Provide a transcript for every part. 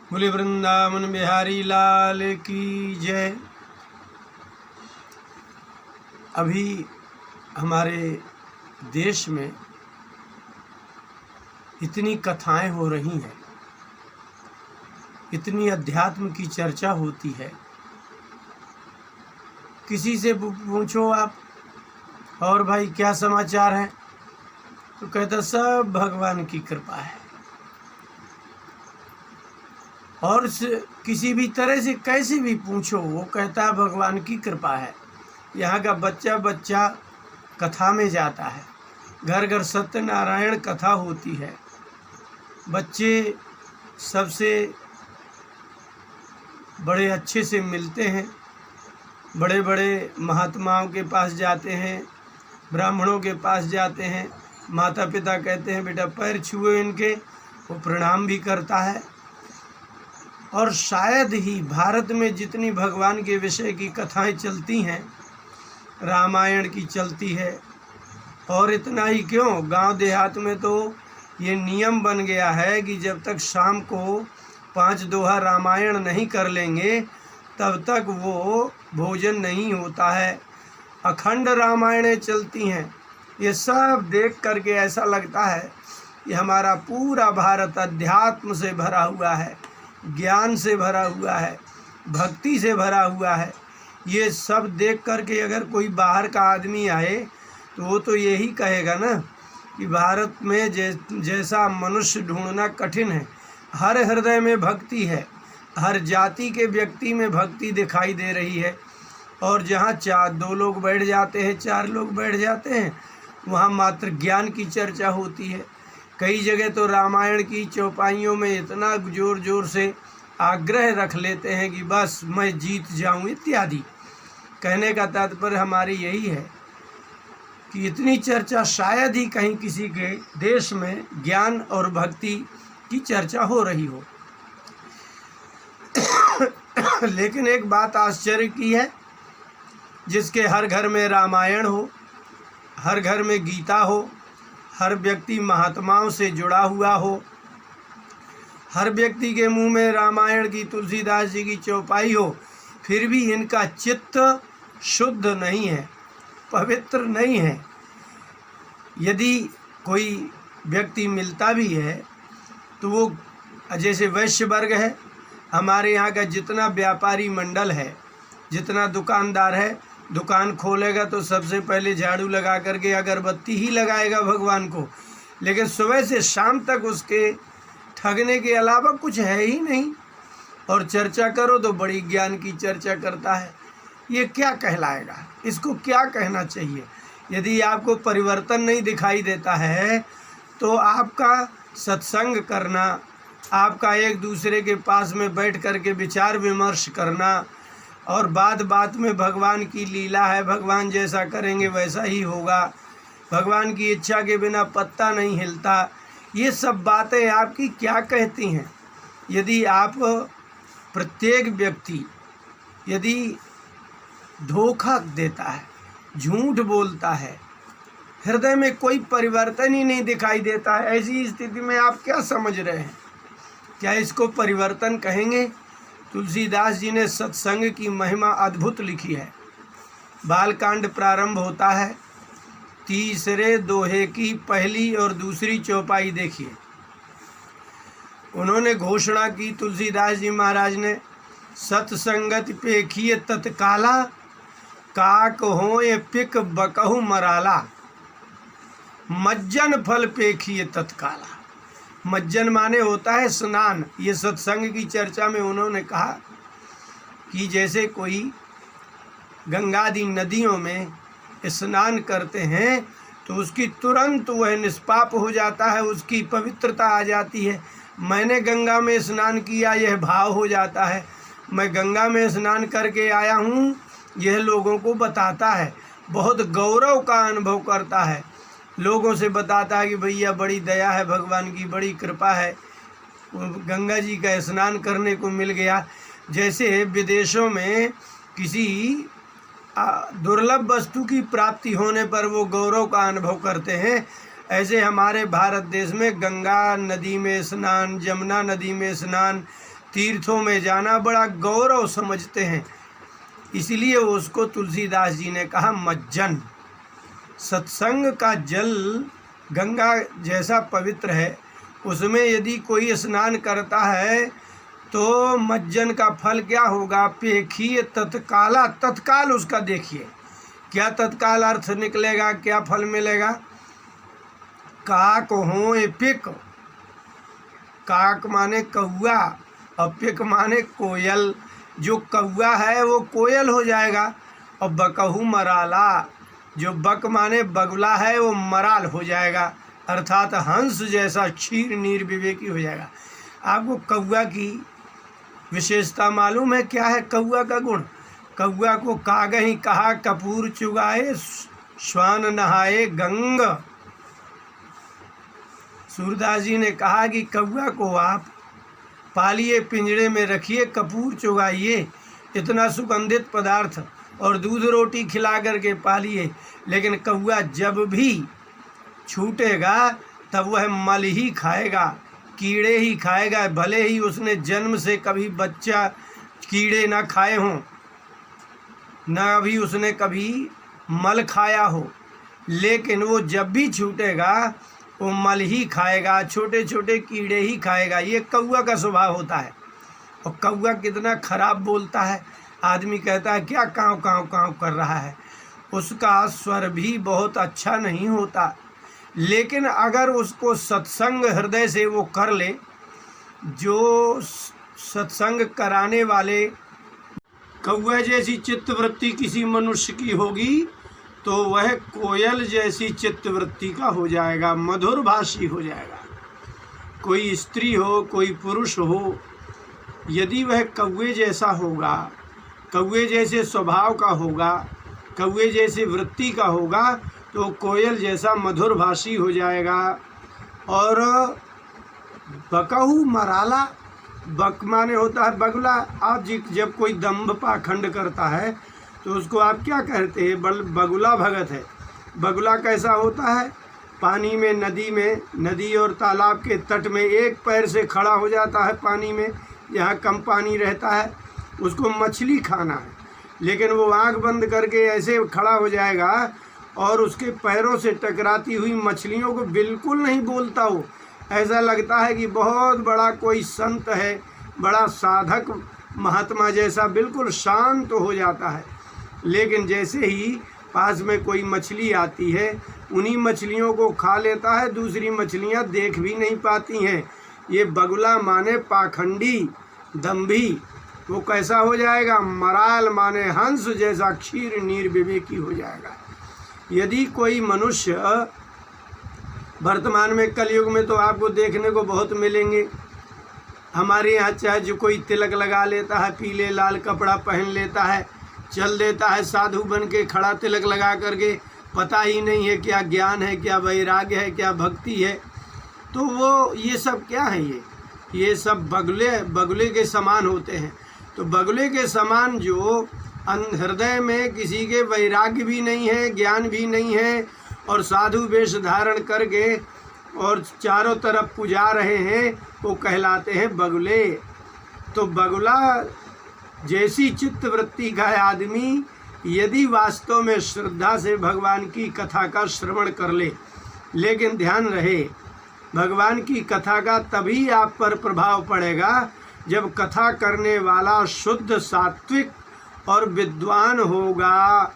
बोले वृंदावन बिहारी लाल की जय। अभी हमारे देश में इतनी कथाएं हो रही हैं, इतनी अध्यात्म की चर्चा होती है। किसी से पूछो आप, और भाई क्या समाचार है, तो कहता सब भगवान की कृपा है। और किसी भी तरह से कैसे भी पूछो, वो कहता है भगवान की कृपा है। यहाँ का बच्चा बच्चा कथा में जाता है, घर घर सत्यनारायण कथा होती है। बच्चे सबसे बड़े अच्छे से मिलते हैं, बड़े बड़े महात्माओं के पास जाते हैं, ब्राह्मणों के पास जाते हैं। माता पिता कहते हैं बेटा पैर छुए इनके, वो प्रणाम भी करता है। और शायद ही भारत में जितनी भगवान के विषय की कथाएं चलती हैं, रामायण की चलती है। और इतना ही क्यों, गांव देहात में तो ये नियम बन गया है कि जब तक शाम को 5 दोहा रामायण नहीं कर लेंगे तब तक वो भोजन नहीं होता है। अखंड रामायणें चलती हैं। ये सब देख करके ऐसा लगता है कि हमारा पूरा भारत अध्यात्म से भरा हुआ है, ज्ञान से भरा हुआ है, भक्ति से भरा हुआ है। ये सब देख करके अगर कोई बाहर का आदमी आए तो वो तो यही कहेगा ना कि भारत में जैसा मनुष्य ढूंढना कठिन है। हर हृदय में भक्ति है, हर जाति के व्यक्ति में भक्ति दिखाई दे रही है। और जहाँ 2 लोग बैठ जाते हैं, 4 लोग बैठ जाते हैं, वहाँ मात्र ज्ञान की चर्चा होती है। कई जगह तो रामायण की चौपाइयों में इतना जोर जोर से आग्रह रख लेते हैं कि बस मैं जीत जाऊं इत्यादि। कहने का तात्पर्य हमारी यही है कि इतनी चर्चा शायद ही कहीं किसी के देश में ज्ञान और भक्ति की चर्चा हो रही हो। लेकिन एक बात आश्चर्य की है, जिसके हर घर में रामायण हो, हर घर में गीता हो, हर व्यक्ति महात्माओं से जुड़ा हुआ हो, हर व्यक्ति के मुंह में रामायण की तुलसीदास जी की चौपाई हो, फिर भी इनका चित्त शुद्ध नहीं है, पवित्र नहीं है। यदि कोई व्यक्ति मिलता भी है तो वो जैसे वैश्य वर्ग है, हमारे यहाँ का जितना व्यापारी मंडल है, जितना दुकानदार है, दुकान खोलेगा तो सबसे पहले झाड़ू लगा करके अगरबत्ती ही लगाएगा भगवान को। लेकिन सुबह से शाम तक उसके ठगने के अलावा कुछ है ही नहीं। और चर्चा करो तो बड़ी ज्ञान की चर्चा करता है। ये क्या कहलाएगा, इसको क्या कहना चाहिए? यदि आपको परिवर्तन नहीं दिखाई देता है तो आपका सत्संग करना, आपका एक दूसरे के पास में बैठ कर के विचार विमर्श करना, और बात बात में भगवान की लीला है, भगवान जैसा करेंगे वैसा ही होगा, भगवान की इच्छा के बिना पत्ता नहीं हिलता, ये सब बातें आपकी क्या कहती हैं? यदि आप प्रत्येक व्यक्ति यदि धोखा देता है, झूठ बोलता है, हृदय में कोई परिवर्तन ही नहीं दिखाई देता है, ऐसी स्थिति में आप क्या समझ रहे हैं? क्या इसको परिवर्तन कहेंगे? तुलसीदास जी ने सत्संग की महिमा अद्भुत लिखी है। बालकांड प्रारंभ होता है, 3 दोहे की पहली और दूसरी चौपाई देखिए। उन्होंने घोषणा की, तुलसीदास जी महाराज ने, सत्संगति पेखिए तत्काला, काक होए पिक बकहु मराला, मज्जन फल पेखिए तत्काला। मज्जन माने होता है स्नान। ये सत्संग की चर्चा में उन्होंने कहा कि जैसे कोई गंगादि नदियों में स्नान करते हैं तो उसकी तुरंत वह निष्पाप हो जाता है, उसकी पवित्रता आ जाती है। मैंने गंगा में स्नान किया, यह भाव हो जाता है। मैं गंगा में स्नान करके आया हूँ, यह लोगों को बताता है, बहुत गौरव का अनुभव करता है, लोगों से बताता है कि भैया बड़ी दया है, भगवान की बड़ी कृपा है, गंगा जी का स्नान करने को मिल गया। जैसे विदेशों में किसी दुर्लभ वस्तु की प्राप्ति होने पर वो गौरव का अनुभव करते हैं, ऐसे हमारे भारत देश में गंगा नदी में स्नान, जमुना नदी में स्नान, तीर्थों में जाना बड़ा गौरव समझते हैं। इसलिए उसको तुलसीदास जी ने कहा मज्जन। सत्संग का जल गंगा जैसा पवित्र है, उसमें यदि कोई स्नान करता है तो मज्जन का फल क्या होगा? पेखिए तत्काला, तत्काल उसका देखिए क्या तत्काल अर्थ निकलेगा, क्या फल मिलेगा। काक हो पिक, काक माने कौआ और पिक माने कोयल। जो कौआ है वो कोयल हो जाएगा, और बकहू मराला, जो बक माने बगुला है वो मराल हो जाएगा, अर्थात हंस जैसा क्षीर निर्विवेकी हो जाएगा। आपको कौआ की विशेषता मालूम है क्या है? कौआ का गुण, कौआ को कागही कहा कपूर चुगाए, श्वान नहाए गंग। सूरदास जी ने कहा कि कौआ को आप पालिए, पिंजरे में रखिए, कपूर चुगाइए, इतना सुगंधित पदार्थ, और दूध रोटी खिला करके पालिए, लेकिन कौआ जब भी छूटेगा तब वह मल ही खाएगा, कीड़े ही खाएगा। भले ही उसने जन्म से कभी बच्चा कीड़े ना खाए हों, न अभी उसने कभी मल खाया हो, लेकिन वो जब भी छूटेगा वो मल ही खाएगा, छोटे छोटे कीड़े ही खाएगा। ये कौआ का स्वभाव होता है। और कौआ कितना खराब बोलता है, आदमी कहता है क्या काँव काँव काँव कर रहा है, उसका स्वर भी बहुत अच्छा नहीं होता। लेकिन अगर उसको सत्संग हृदय से वो कर ले, जो सत्संग कराने वाले कौआ जैसी चित्तवृत्ति किसी मनुष्य की होगी तो वह कोयल जैसी चित्तवृत्ति का हो जाएगा, मधुर भाषी हो जाएगा। कोई स्त्री हो कोई पुरुष हो, यदि वह कौए जैसा होगा, कौए जैसे स्वभाव का होगा, कौए जैसे वृत्ति का होगा, तो कोयल जैसा मधुर भाषी हो जाएगा। और बकहू मराला, बक माने होता है बगुला। आप जी जब कोई दंभ पाखंड करता है तो उसको आप क्या कहते हैं? बगुला भगत है। बगुला कैसा होता है? पानी में, नदी और तालाब के तट में एक पैर से खड़ा हो जाता है पानी में, जहाँ कम पानी रहता है, उसको मछली खाना है, लेकिन वो आँख बंद करके ऐसे खड़ा हो जाएगा और उसके पैरों से टकराती हुई मछलियों को बिल्कुल नहीं बोलता हो। ऐसा लगता है कि बहुत बड़ा कोई संत है, बड़ा साधक महात्मा जैसा, बिल्कुल शांत हो जाता है। लेकिन जैसे ही पास में कोई मछली आती है, उन्हीं मछलियों को खा लेता है, दूसरी मछलियां देख भी नहीं पाती हैं। ये बगुला माने पाखंडी, दंभी। वो कैसा हो जाएगा? मराल माने हंस जैसा क्षीर निर्विवेकी हो जाएगा। यदि कोई मनुष्य, वर्तमान में कलयुग में तो आपको देखने को बहुत मिलेंगे, हमारे यहाँ चाहे जो कोई तिलक लगा लेता है, पीले लाल कपड़ा पहन लेता है, चल देता है साधु बन के खड़ा, तिलक लगा करके, पता ही नहीं है क्या ज्ञान है, क्या वैराग्य है, क्या भक्ति है। तो वो ये सब क्या है? ये सब बगुले के समान होते हैं। तो बगुले के समान जो हृदय में किसी के वैराग्य भी नहीं है, ज्ञान भी नहीं है, और साधु वेश धारण करके और चारों तरफ पुजा रहे हैं, वो कहलाते हैं बगुले। तो बगुला जैसी चित्तवृत्ति का आदमी यदि वास्तव में श्रद्धा से भगवान की कथा का श्रवण कर ले, लेकिन ध्यान रहे, भगवान की कथा का तभी आप पर प्रभाव पड़ेगा जब कथा करने वाला शुद्ध, सात्विक और विद्वान होगा।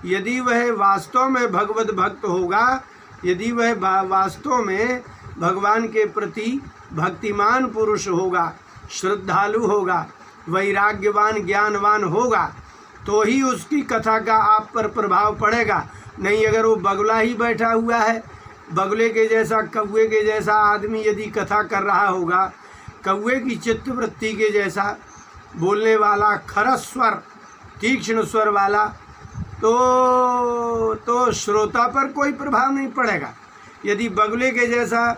यदि वह वास्तव में भगवत भक्त होगा, यदि वह वास्तव में भगवान के प्रति भक्तिमान पुरुष होगा, श्रद्धालु होगा, वैराग्यवान, ज्ञानवान होगा, तो ही उसकी कथा का आप पर प्रभाव पड़ेगा। नहीं अगर वो बगुला ही बैठा हुआ है, बगुले के जैसा, कौए के जैसा आदमी यदि कथा कर रहा होगा, कौए की चित्तवृत्ति के जैसा बोलने वाला, खरस स्वर, तीक्ष्ण स्वर वाला, तो श्रोता पर कोई प्रभाव नहीं पड़ेगा। यदि बगुले के जैसा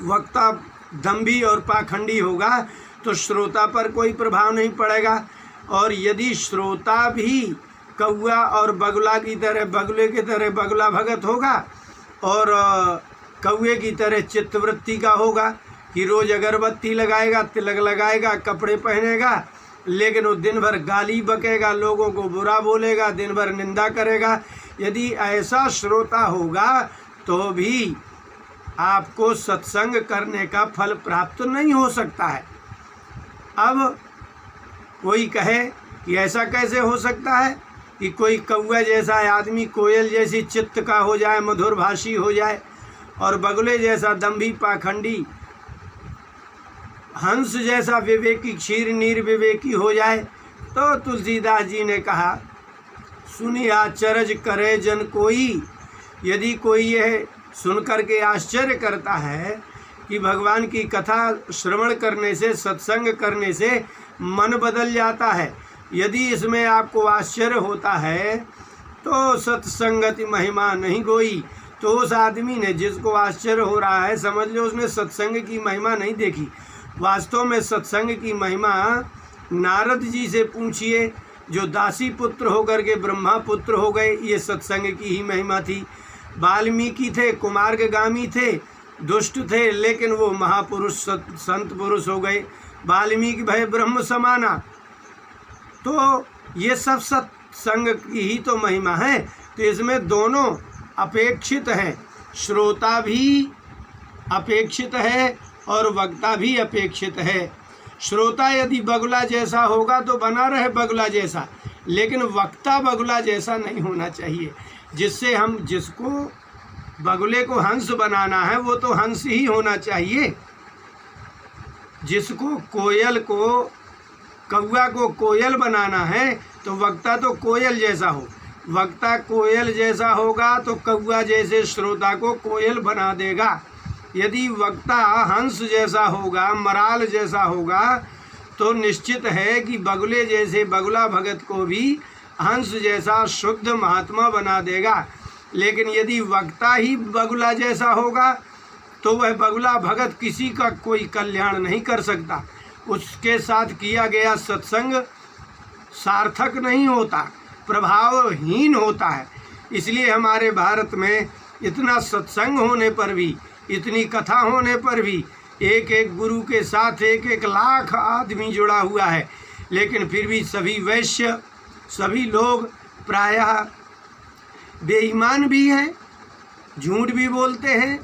वक्ता दंभी और पाखंडी होगा तो श्रोता पर कोई प्रभाव नहीं पड़ेगा। और यदि श्रोता भी कौआ और बगुला की तरह, बगुले की तरह बगुला भगत होगा और कौए की तरह चित्तवृत्ति का होगा, कि रोज़ अगरबत्ती लगाएगा, तिलक लगाएगा, कपड़े पहनेगा, लेकिन वो दिन भर गाली बकेगा, लोगों को बुरा बोलेगा, दिन भर निंदा करेगा। यदि ऐसा श्रोता होगा तो भी आपको सत्संग करने का फल प्राप्त नहीं हो सकता है। अब कोई कहे कि ऐसा कैसे हो सकता है कि कोई कौआ जैसा आदमी कोयल जैसी चित्त का हो जाए, मधुर भाषी हो जाए, और बगुले जैसा दंभी पाखंडी, हंस जैसा विवेकी, क्षीर निर्विवेकी हो जाए। तो तुलसीदास जी ने कहा, सुनी आश्चर्य करे जन कोई। यदि कोई यह सुन कर के आश्चर्य करता है कि भगवान की कथा श्रवण करने से, सत्संग करने से मन बदल जाता है, यदि इसमें आपको आश्चर्य होता है तो सत्संगति महिमा नहीं कोई। तो उस आदमी ने, जिसको आश्चर्य हो रहा है, समझ लो उसने सत्संग की महिमा नहीं देखी। वास्तव में सत्संग की महिमा नारद जी से पूछिए, जो दासी पुत्र होकर के ब्रह्मा पुत्र हो गए, ये सत्संग की ही महिमा थी। वाल्मीकि थे, कुमार्गगामी थे, दुष्ट थे, लेकिन वो महापुरुष संत पुरुष हो गए। वाल्मीकि भय ब्रह्म समाना। तो ये सब सत्संग की ही तो महिमा है। तो इसमें दोनों अपेक्षित हैं, श्रोता भी अपेक्षित है और वक्ता भी अपेक्षित है। श्रोता यदि बगुला जैसा होगा तो बना रहे बगुला जैसा, लेकिन वक्ता बगुला जैसा नहीं होना चाहिए। जिससे हम, जिसको बगुले को हंस बनाना है वो तो हंस ही होना चाहिए। जिसको कोयल को, कौआ को कोयल बनाना है तो वक्ता तो कोयल जैसा हो। वक्ता कोयल जैसा होगा तो कौआ जैसे श्रोता को कोयल बना देगा। यदि वक्ता हंस जैसा होगा, मराल जैसा होगा, तो निश्चित है कि बगुले जैसे बगुला भगत को भी हंस जैसा शुद्ध महात्मा बना देगा। लेकिन यदि वक्ता ही बगुला जैसा होगा तो वह बगुला भगत किसी का कोई कल्याण नहीं कर सकता। उसके साथ किया गया सत्संग सार्थक नहीं होता, प्रभावहीन होता है। इसलिए हमारे भारत में इतना सत्संग होने पर भी, इतनी कथा होने पर भी, एक एक गुरु के साथ एक एक लाख आदमी जुड़ा हुआ है, लेकिन फिर भी सभी वैश्य, सभी लोग प्रायः बेईमान भी हैं, झूठ भी बोलते हैं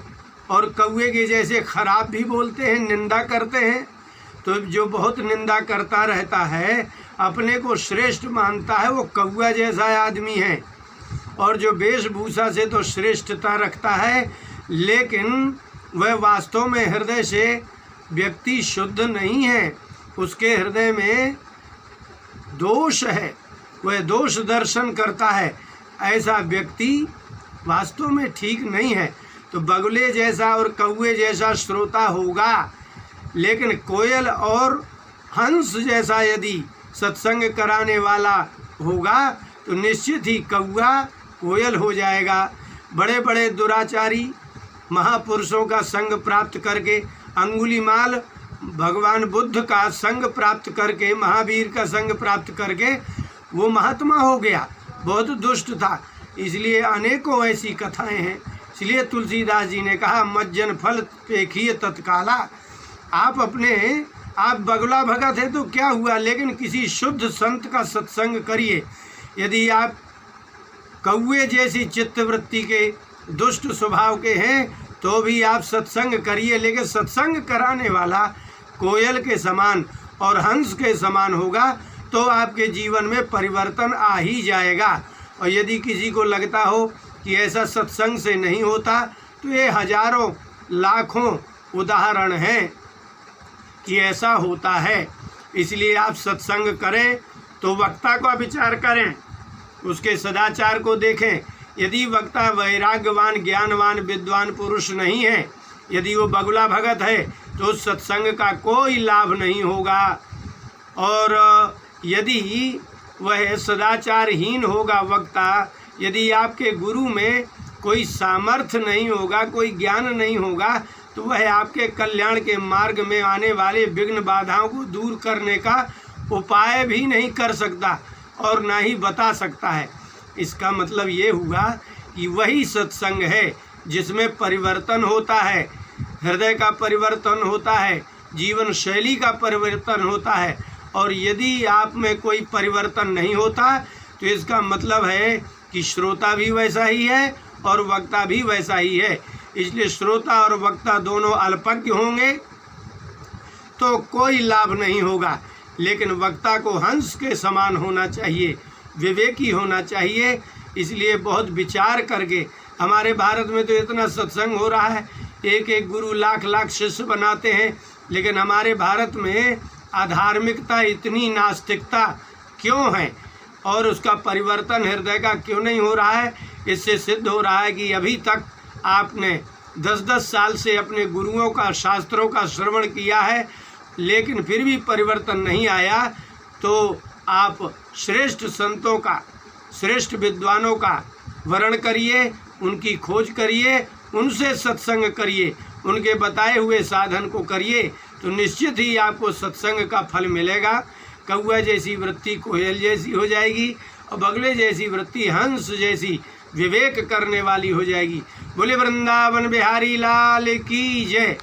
और कौए के जैसे खराब भी बोलते हैं, निंदा करते हैं। तो जो बहुत निंदा करता रहता है, अपने को श्रेष्ठ मानता है, वो कौआ जैसा आदमी है। और जो वेशभूषा से तो श्रेष्ठता रखता है, लेकिन वह वास्तव में हृदय से व्यक्ति शुद्ध नहीं है। उसके हृदय में दोष है, वह दोष दर्शन करता है। ऐसा व्यक्ति वास्तव में ठीक नहीं है। तो बगुले जैसा और कौए जैसा श्रोता होगा, लेकिन कोयल और हंस जैसा यदि सत्संग कराने वाला होगा तो निश्चित ही कौआ कोयल हो जाएगा। बड़े बड़े दुराचारी महापुरुषों का संग प्राप्त करके, अंगुलीमाल भगवान बुद्ध का संग प्राप्त करके, महावीर का संग प्राप्त करके वो महात्मा हो गया, बहुत दुष्ट था। इसलिए अनेकों ऐसी कथाएं हैं। इसलिए तुलसीदास जी ने कहा, मज्जन फल पेखिए तत्काला। आप बगुला भगत है तो क्या हुआ, लेकिन किसी शुद्ध संत का सत्संग करिए। यदि आप कौए जैसी चित्तवृत्ति के, दुष्ट स्वभाव के हैं तो भी आप सत्संग करिए, लेकिन सत्संग कराने वाला कोयल के समान और हंस के समान होगा तो आपके जीवन में परिवर्तन आ ही जाएगा। और यदि किसी को लगता हो कि ऐसा सत्संग से नहीं होता, तो ये हजारों लाखों उदाहरण हैं कि ऐसा होता है। इसलिए आप सत्संग करें तो वक्ता का विचार करें, उसके सदाचार को देखें। यदि वक्ता वैराग्यवान, ज्ञानवान, विद्वान पुरुष नहीं है, यदि वो बगुला भगत है, तो उस सत्संग का कोई लाभ नहीं होगा। और यदि वह सदाचारहीन होगा वक्ता, यदि आपके गुरु में कोई सामर्थ्य नहीं होगा, कोई ज्ञान नहीं होगा, तो वह आपके कल्याण के मार्ग में आने वाले विघ्न बाधाओं को दूर करने का उपाय भी नहीं कर सकता और ना ही बता सकता है। इसका मतलब ये हुआ कि वही सत्संग है जिसमें परिवर्तन होता है, हृदय का परिवर्तन होता है, जीवन शैली का परिवर्तन होता है। और यदि आप में कोई परिवर्तन नहीं होता तो इसका मतलब है कि श्रोता भी वैसा ही है और वक्ता भी वैसा ही है। इसलिए श्रोता और वक्ता दोनों अल्पज्ञ होंगे तो कोई लाभ नहीं होगा, लेकिन वक्ता को हंस के समान होना चाहिए, विवेकी होना चाहिए। इसलिए बहुत विचार करके, हमारे भारत में तो इतना सत्संग हो रहा है, एक एक गुरु लाख लाख शिष्य बनाते हैं, लेकिन हमारे भारत में अधार्मिकता, इतनी नास्तिकता क्यों है और उसका परिवर्तन हृदय का क्यों नहीं हो रहा है? इससे सिद्ध हो रहा है कि अभी तक आपने 10-10 साल से अपने गुरुओं का, शास्त्रों का श्रवण किया है, लेकिन फिर भी परिवर्तन नहीं आया। तो आप श्रेष्ठ संतों का, श्रेष्ठ विद्वानों का वर्ण करिए, उनकी खोज करिए, उनसे सत्संग करिए, उनके बताए हुए साधन को करिए, तो निश्चित ही आपको सत्संग का फल मिलेगा। कौआ जैसी वृत्ति कोयल जैसी हो जाएगी और बगले जैसी वृत्ति हंस जैसी विवेक करने वाली हो जाएगी। बोले वृंदावन बिहारी लाल की जय।